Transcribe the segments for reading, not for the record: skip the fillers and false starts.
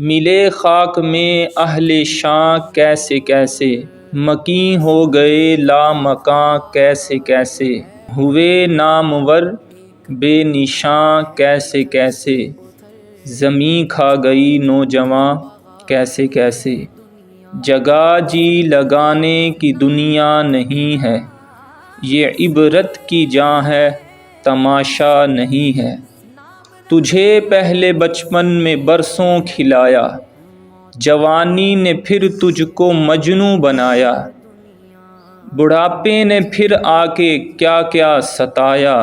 ملے خاک میں اہل شاں کیسے کیسے، مکیں ہو گئے لامکاں کیسے کیسے، ہوئے نامور بے نشاں کیسے کیسے، زمیں کھا گئی نوجواں کیسے کیسے، جگہ جی لگانے کی دنیا نہیں ہے، یہ عبرت کی جاں ہے تماشا نہیں ہے، تجھے پہلے بچپن میں برسوں کھلایا، جوانی نے پھر تجھ کو مجنوں بنایا، بڑھاپے نے پھر آ کے کیا کیا ستایا،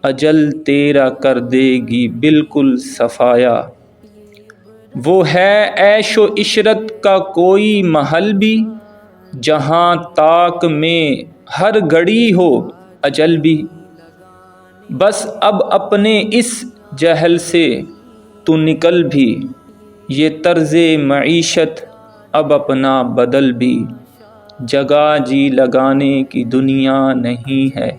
اجل تیرا کر دے گی بالکل صفایا، وہ ہے عیش و عشرت کا کوئی محل بھی، جہاں طاق میں ہر گھڑی ہو اجل بھی، بس اب اپنے اس جہل سے تو نکل بھی، یہ طرز معیشت اب اپنا بدل بھی، جگہ جی لگانے کی دنیا نہیں ہے،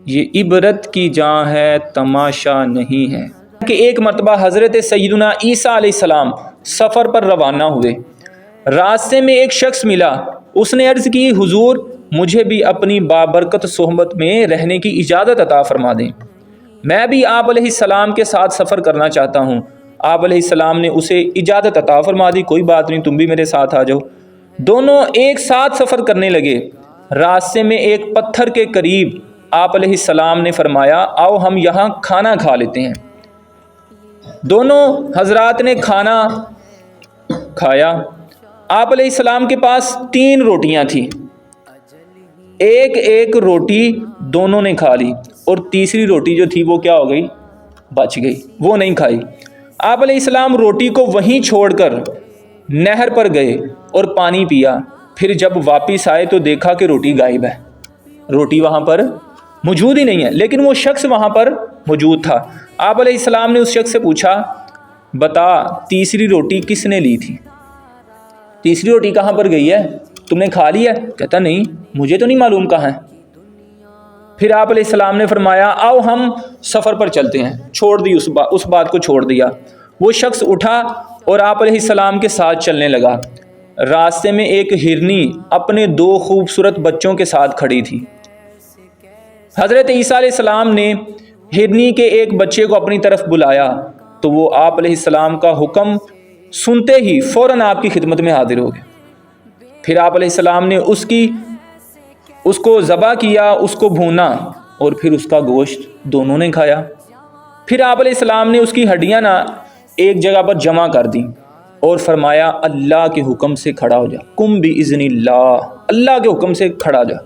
یہ عبرت کی جاں ہے تماشا نہیں ہے۔ کہ ایک مرتبہ حضرت سیدنا عیسیٰ علیہ السلام سفر پر روانہ ہوئے، راستے میں ایک شخص ملا، اس نے عرض کی حضور مجھے بھی اپنی بابرکت صحبت میں رہنے کی اجازت عطا فرما دیں، میں بھی آپ علیہ السلام کے ساتھ سفر کرنا چاہتا ہوں۔ آپ علیہ السلام نے اسے اجازت عطا فرما دی، کوئی بات نہیں تم بھی میرے ساتھ آ جاؤ۔ دونوں ایک ساتھ سفر کرنے لگے، راستے میں ایک پتھر کے قریب آپ علیہ السلام نے فرمایا آؤ ہم یہاں کھانا کھا لیتے ہیں۔ دونوں حضرات نے کھانا کھایا، آپ علیہ السلام کے پاس 3 روٹیاں تھیں، ایک روٹی دونوں نے کھا لی اور تیسری روٹی جو تھی وہ کیا ہو گئی، بچ گئی، وہ نہیں کھائی۔ آپ علیہ السلام روٹی کو وہیں چھوڑ کر نہر پر گئے اور پانی پیا، پھر جب واپس آئے تو دیکھا کہ روٹی غائب ہے، روٹی وہاں پر موجود ہی نہیں ہے، لیکن وہ شخص وہاں پر موجود تھا۔ آپ علیہ السلام نے اس شخص سے پوچھا بتا تیسری روٹی کس نے لی تھی، تیسری روٹی کہاں پر گئی ہے، تم نے کھا لی ہے؟ کہتا نہیں مجھے تو نہیں معلوم کہاں ہے۔ پھر آپ علیہ السلام نے فرمایا آؤ ہم سفر پر چلتے ہیں، چھوڑ دی اس بات کو چھوڑ دیا۔ وہ شخص اٹھا اور آپ علیہ السلام کے ساتھ چلنے لگا، راستے میں ایک ہرنی اپنے 2 خوبصورت بچوں کے ساتھ کھڑی تھی۔ حضرت عیسیٰ علیہ السلام نے ہرنی کے ایک بچے کو اپنی طرف بلایا تو وہ آپ علیہ السلام کا حکم سنتے ہی فوراً آپ کی خدمت میں حاضر ہو گئے۔ پھر آپ علیہ السلام نے اس کو ذبح کیا، اس کو بھونا اور پھر اس کا گوشت دونوں نے کھایا۔ پھر آپ علیہ السلام نے اس کی ہڈیاں ایک جگہ پر جمع کر دی اور فرمایا اللہ کے حکم سے کھڑا ہو جا، قم باذن اللہ، اللہ کے حکم سے کھڑا جا۔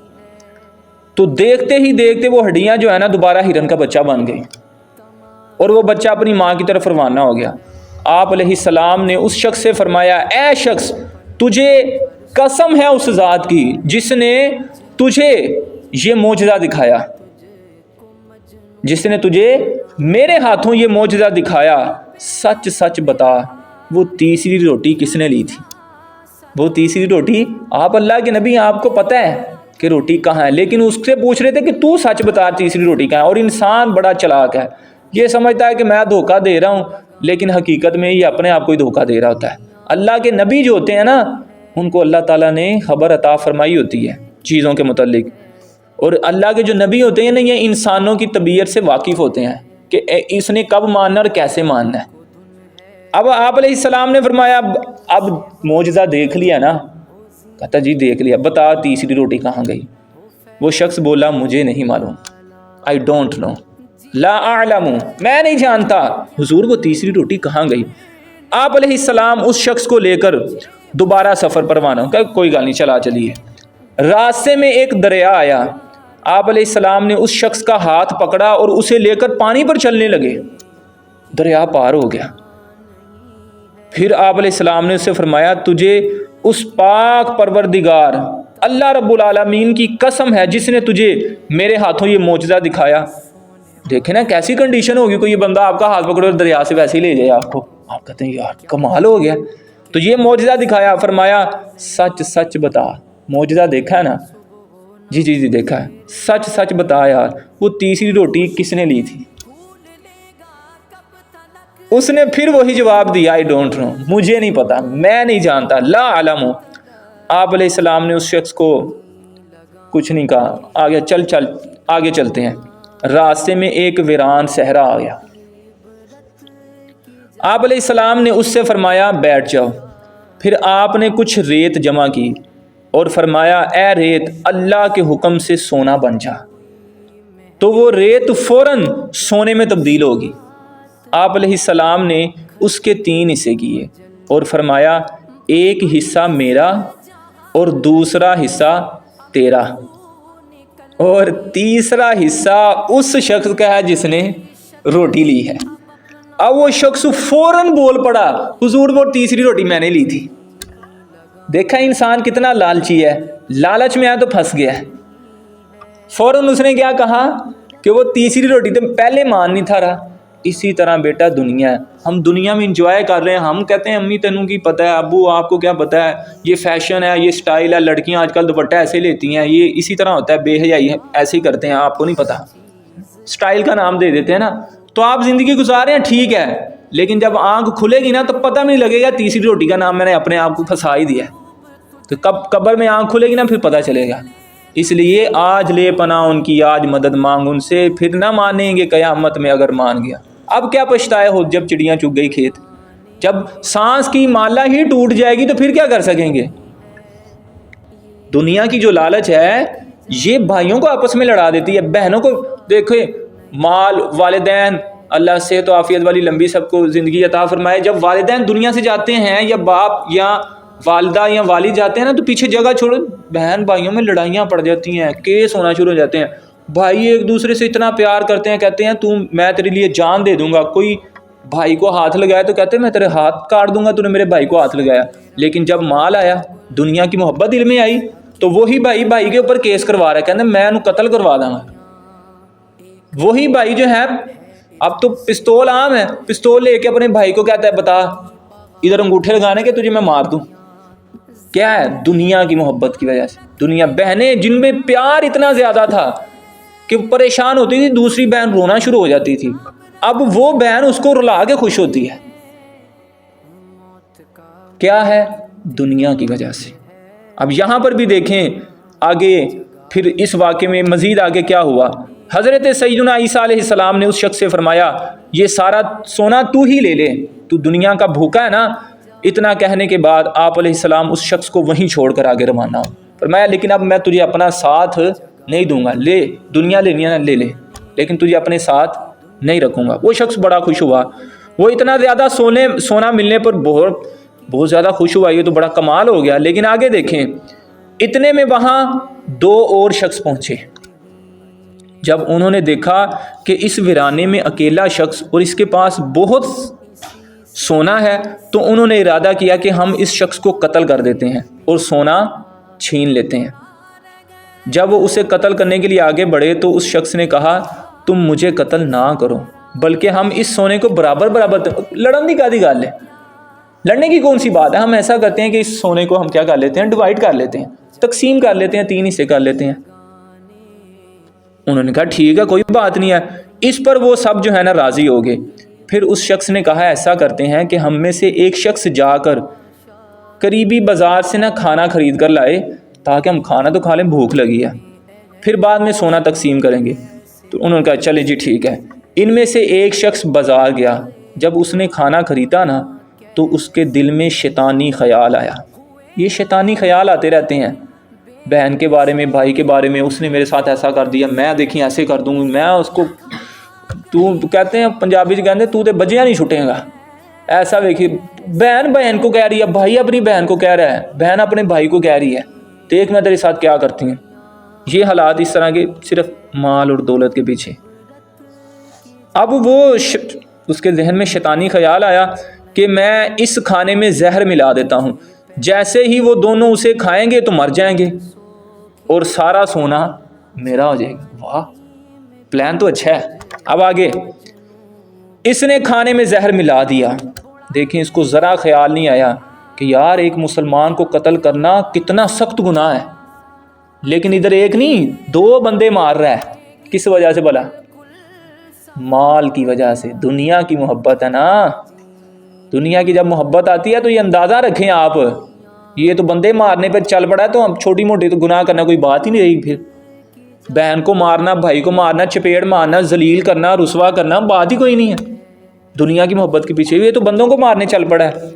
تو دیکھتے ہی دیکھتے وہ ہڈیاں جو ہے نا دوبارہ ہرن کا بچہ بن گئی اور وہ بچہ اپنی ماں کی طرف روانہ ہو گیا۔ آپ علیہ السلام نے اس شخص سے فرمایا اے شخص تجھے قسم ہے اس ذات کی جس نے تجھے یہ معجزہ دکھایا، جس نے تجھے میرے ہاتھوں یہ معجزہ دکھایا، سچ سچ بتا وہ تیسری روٹی کس نے لی تھی؟ وہ تیسری روٹی آپ اللہ کے نبی، آپ کو پتہ ہے کہ روٹی کہاں ہے، لیکن اس سے پوچھ رہے تھے کہ تو سچ بتا تیسری روٹی کہاں ہے۔ اور انسان بڑا چلاک ہے، یہ سمجھتا ہے کہ میں دھوکہ دے رہا ہوں، لیکن حقیقت میں یہ اپنے آپ کو ہی دھوکہ دے رہا ہوتا ہے۔ اللہ کے نبی جو ہوتے ہیں نا ان کو اللہ تعالیٰ نے خبر عطا فرمائی ہوتی ہے چیزوں کے متعلق، اور اللہ کے جو نبی ہوتے ہیں نا یہ انسانوں کی طبیعت سے واقف ہوتے ہیں کہ اس نے کب ماننا اور کیسے ماننا ہے۔ اب آپ علیہ السلام نے فرمایا اب معجزہ دیکھ لیا نا؟ کہتا جی دیکھ لیا، بتا تیسری روٹی کہاں گئی؟ وہ شخص بولا مجھے نہیں معلوم، I don't know، لا اعلم، میں نہیں جانتا حضور وہ تیسری روٹی کہاں گئی۔ آپ علیہ السلام اس شخص کو لے کر دوبارہ سفر پر روانہ ہو، کہ کوئی گل نہیں چلا چلیے۔ راستے میں ایک دریا آیا، آپ علیہ السلام نے اس شخص کا ہاتھ پکڑا اور اسے لے کر پانی پر چلنے لگے، دریا پار ہو گیا۔ پھر آپ علیہ السلام نے اس سے فرمایا تجھے اس پاک پروردگار اللہ رب العالمین کی قسم ہے جس نے تجھے میرے ہاتھوں یہ معجزہ دکھایا۔ دیکھیں نا کیسی کنڈیشن ہوگی، کوئی یہ بندہ آپ کا ہاتھ پکڑے اور دریا سے ویسے ہی لے جائے آپ کو، آپ کہتے ہیں یار کمال ہو گیا۔ تو یہ معجزہ دکھایا، فرمایا سچ سچ بتا، معجزہ دیکھا ہے نا؟ جی جی جی دیکھا ہے، سچ سچ بتا یار وہ تیسری روٹی کس نے لی تھی؟ اس نے پھر وہی جواب دیا آئی ڈونٹ نو، مجھے نہیں پتا، میں نہیں جانتا، لا علم۔ آپ علیہ السلام نے اس شخص کو کچھ نہیں کہا، آگے آگے چلتے ہیں۔ راستے میں ایک ویران صحرا آ گیا، آپ علیہ السلام نے اس سے فرمایا بیٹھ جاؤ۔ پھر آپ نے کچھ ریت جمع کی اور فرمایا اے ریت اللہ کے حکم سے سونا بن جا، تو وہ ریت فوراً سونے میں تبدیل ہوگی۔ آپ علیہ السلام نے اس کے 3 حصے کیے اور فرمایا ایک حصہ میرا اور دوسرا حصہ تیرا اور تیسرا حصہ اس شخص کا ہے جس نے روٹی لی ہے۔ اب وہ شخص فوراً بول پڑا حضور وہ تیسری روٹی میں نے لی تھی۔ دیکھا انسان کتنا لالچی ہے، لالچ میں آیا تو پھنس گیا ہے۔ فوراً اس نے کیا کہا کہ وہ تیسری روٹی تو پہلے مان نہیں تھا رہا۔ اسی طرح بیٹا دنیا ہے، ہم دنیا میں انجوائے کر رہے ہیں، ہم کہتے ہیں امی تینوں کی پتہ ہے، ابو آپ کو کیا پتہ ہے، یہ فیشن ہے، یہ سٹائل ہے، لڑکیاں آج کل دوپٹہ ایسے لیتی ہیں، یہ اسی طرح ہوتا ہے، بے حیائی ہے، ایسے ہی کرتے ہیں، آپ کو نہیں پتہ، سٹائل کا نام دے دیتے ہیں نا۔ تو آپ زندگی گزار رہے ہیں ٹھیک ہے، لیکن جب آنکھ کھلے گی نا تو پتہ نہیں لگے گا تیسری روٹی کا نام میں نے اپنے آپ کو پھنسا ہی دیا ہے۔ تو کب قبر میں آنکھ کھلے گی نا پھر پتہ چلے گا۔ اس لیے آج لے پناہ ان کی، آج مدد مانگ ان سے، پھر نہ مانیں گے قیامت میں اگر مان گیا۔ اب کیا پچھتائے ہو جب چڑیاں چگ گئی کھیت، جب سانس کی مالا ہی ٹوٹ جائے گی تو پھر کیا کر سکیں گے۔ دنیا کی جو لالچ ہے یہ بھائیوں کو آپس میں لڑا دیتی ہے، بہنوں کو دیکھیں، مال، والدین، اللہ صحت و عافیت والی لمبی سب کو زندگی عطا فرمائے، جب والدین دنیا سے جاتے ہیں یا باپ یا والدہ یا والد جاتے ہیں نا تو پیچھے جگہ چھوڑو، بہن بھائیوں میں لڑائیاں پڑ جاتی ہیں، کیس ہونا شروع ہو جاتے ہیں، بھائی ایک دوسرے سے اتنا پیار کرتے ہیں، کہتے ہیں میں تیرے لیے جان دے دوں گا، کوئی بھائی کو ہاتھ لگایا تو کہتے ہیں میں تیرے ہاتھ کاٹ دوں گا، تو نے میرے بھائی کو ہاتھ لگایا۔ لیکن جب مال آیا، دنیا کی محبت دل میں آئی تو وہی بھائی کے اوپر کیس کروا رہا ہے، کہتے ہیں میں انہوں قتل کروا دوں گا۔ وہی بھائی جو ہے اب تو پستول عام ہے، پستول لے کے اپنے بھائی کو کہتا ہے بتا ادھر انگوٹھے لگانے کے تجھے میں مار دوں۔ کیا ہے؟ دنیا کی محبت کی وجہ سے۔ دنیا، بہنیں جن میں پیار اتنا زیادہ تھا کہ پریشان ہوتی تھی، دوسری بہن رونا شروع ہو جاتی تھی، اب وہ بہن اس کو رلا کے خوش ہوتی ہے۔ کیا ہے؟ دنیا کی وجہ سے۔ اب یہاں پر بھی دیکھیں آگے پھر اس واقعے میں مزید آگے کیا ہوا۔ حضرت سیدنا عیسیٰ علیہ السلام نے اس شخص سے فرمایا یہ سارا سونا تو ہی لے لے، تو دنیا کا بھوکا ہے نا۔ اتنا کہنے کے بعد آپ علیہ السلام اس شخص کو وہیں چھوڑ کر آگے روانہ ہو۔ فرمایا لیکن اب میں تجھے اپنا ساتھ نہیں دوں گا، لے دنیا لینی ہے نا لے لے، لیکن تجھے اپنے ساتھ نہیں رکھوں گا۔ وہ شخص بڑا خوش ہوا، وہ اتنا زیادہ سونا ملنے پر بہت زیادہ خوش ہوا، یہ تو بڑا کمال ہو گیا۔ لیکن آگے دیکھیں، اتنے میں وہاں 2 اور شخص پہنچے۔ جب انہوں نے دیکھا کہ اس ویرانے میں اکیلا شخص اور اس کے پاس بہت سونا ہے تو انہوں نے ارادہ کیا کہ ہم اس شخص کو قتل کر دیتے ہیں اور سونا چھین لیتے ہیں۔ جب وہ اسے قتل کرنے کے لیے آگے بڑھے تو اس شخص نے کہا تم مجھے قتل نہ کرو بلکہ ہم اس سونے کو برابر لڑن دی گادی گال لیں، لڑنے کی کون سی بات ہے، ہم ایسا کرتے ہیں کہ اس سونے کو ہم کیا کر لیتے ہیں، ڈیوائڈ کر لیتے ہیں، تقسیم کر لیتے ہیں، 3 حصے کر لیتے ہیں۔ انہوں نے کہا ٹھیک ہے کوئی بات نہیں ہے۔ اس پر وہ سب جو ہے نا راضی ہو گئے۔ پھر اس شخص نے کہا ایسا کرتے ہیں کہ ہم میں سے ایک شخص جا کر قریبی بازار سے نا کھانا خرید کر لائے تاکہ ہم کھانا تو کھا لیں، بھوک لگی ہے، پھر بعد میں سونا تقسیم کریں گے۔ تو انہوں نے کہا چلے جی ٹھیک ہے۔ ان میں سے ایک شخص بازار گیا، جب اس نے کھانا خریدا نا تو اس کے دل میں شیطانی خیال آیا۔ یہ شیطانی خیال آتے رہتے ہیں بہن کے بارے میں، بھائی کے بارے میں، اس نے میرے ساتھ ایسا کر دیا، میں دیکھیں ایسے کر دوں گی، میں اس کو، تو کہتے ہیں پنجابی سے کہتے ہیں تو تے بجیاں نہیں چھٹیں گا، ایسا ویکھی بہن کو کہہ رہی ہے، بھائی اپنی بہن کو کہہ رہا ہے، بہن اپنے بھائی کو کہہ رہی ہے دیکھ میں تیرے ساتھ کیا کرتی ہوں۔ یہ حالات اس طرح کے صرف مال اور دولت کے پیچھے۔ اب وہ اس کے ذہن میں شیطانی خیال آیا کہ میں اس کھانے میں زہر ملا دیتا ہوں، جیسے ہی وہ دونوں اسے کھائیں گے تو مر جائیں گے اور سارا سونا میرا ہو جائے گا۔ واہ، پلان تو اچھا ہے۔ اب آگے، اس نے کھانے میں زہر ملا دیا۔ دیکھیں اس کو ذرا خیال نہیں آیا کہ یار ایک مسلمان کو قتل کرنا کتنا سخت گناہ ہے، لیکن ادھر ایک نہیں 2 بندے مار رہا ہے، کس وجہ سے بلا؟ مال کی وجہ سے، دنیا کی محبت ہے نا، دنیا کی جب محبت آتی ہے تو یہ اندازہ رکھیں آپ، یہ تو بندے مارنے پہ چل پڑا ہے تو ہم چھوٹی موٹی تو گناہ کرنا کوئی بات ہی نہیں رہی، پھر بہن کو مارنا، بھائی کو مارنا، چپیڑ مارنا، ذلیل کرنا، رسوا کرنا، بات ہی کوئی نہیں ہے دنیا کی محبت کے پیچھے، یہ تو بندوں کو مارنے چل پڑا ہے۔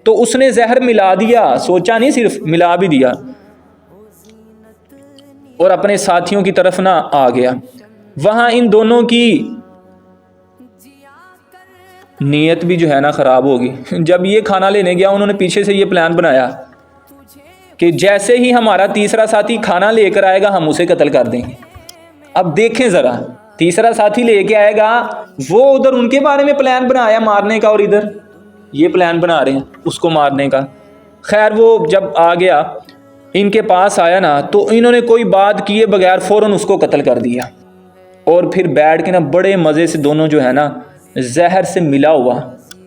تو اس نے زہر ملا دیا، سوچا نہیں صرف ملا بھی دیا، اور اپنے ساتھیوں کی طرف نہ آ گیا۔ وہاں ان دونوں کی نیت بھی جو ہے نا خراب ہوگی۔ جب یہ کھانا لینے گیا انہوں نے پیچھے سے یہ پلان بنایا کہ جیسے ہی ہمارا تیسرا ساتھی کھانا لے کر آئے گا ہم اسے قتل کر دیں گے۔ اب دیکھیں ذرا، تیسرا ساتھی لے کے آئے گا، وہ ادھر ان کے بارے میں پلان بنایا مارنے کا، اور ادھر یہ پلان بنا رہے ہیں اس کو مارنے کا۔ خیر وہ جب آ گیا ان کے پاس آیا نا تو انہوں نے کوئی بات کیے بغیر فوراً اس کو قتل کر دیا، اور پھر بیٹھ کے نا بڑے مزے سے دونوں جو ہے نا زہر سے ملا ہوا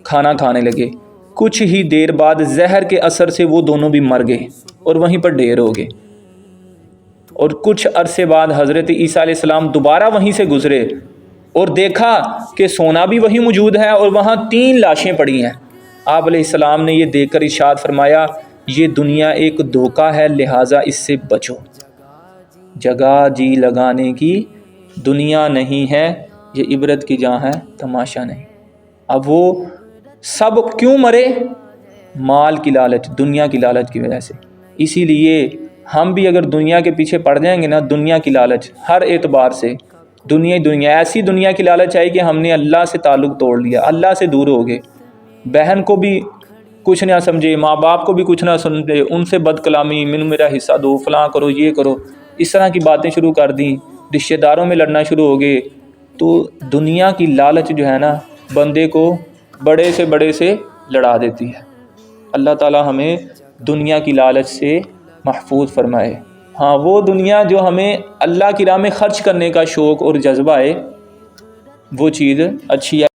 کھانا کھانے لگے۔ کچھ ہی دیر بعد زہر کے اثر سے وہ دونوں بھی مر گئے اور وہیں پر ڈھیر ہو گئے۔ اور کچھ عرصے بعد حضرت عیسیٰ علیہ السلام دوبارہ وہیں سے گزرے اور دیکھا کہ سونا بھی وہیں موجود ہے اور وہاں 3 لاشیں پڑی ہیں۔ آپ علیہ السلام نے یہ دیکھ کر ارشاد فرمایا، یہ دنیا ایک دھوکہ ہے، لہٰذا اس سے بچو۔ جگہ جی لگانے کی دنیا نہیں ہے، یہ عبرت کی جہاں ہے تماشا نہیں۔ اب وہ سب کیوں مرے؟ مال کی لالچ، دنیا کی لالچ کی وجہ سے۔ اسی لیے ہم بھی اگر دنیا کے پیچھے پڑ جائیں گے نا، دنیا کی لالچ ہر اعتبار سے، دنیا ایسی دنیا کی لالچ آئی کہ ہم نے اللہ سے تعلق توڑ لیا، اللہ سے دور ہو گئے، بہن کو بھی کچھ نہ سمجھے، ماں باپ کو بھی کچھ نہ سمجھے، ان سے بد کلامی، مینو میرا حصہ دو، فلاں کرو، یہ کرو، اس طرح کی باتیں شروع کر دیں، رشتہ داروں میں لڑنا شروع ہو گئے۔ تو دنیا کی لالچ جو ہے نا بندے کو بڑے سے لڑا دیتی ہے۔ اللہ تعالی ہمیں دنیا کی لالچ سے محفوظ فرمائے۔ ہاں وہ دنیا جو ہمیں اللہ کی راہ میں خرچ کرنے کا شوق اور جذبہ ہے، وہ چیز اچھی ہے۔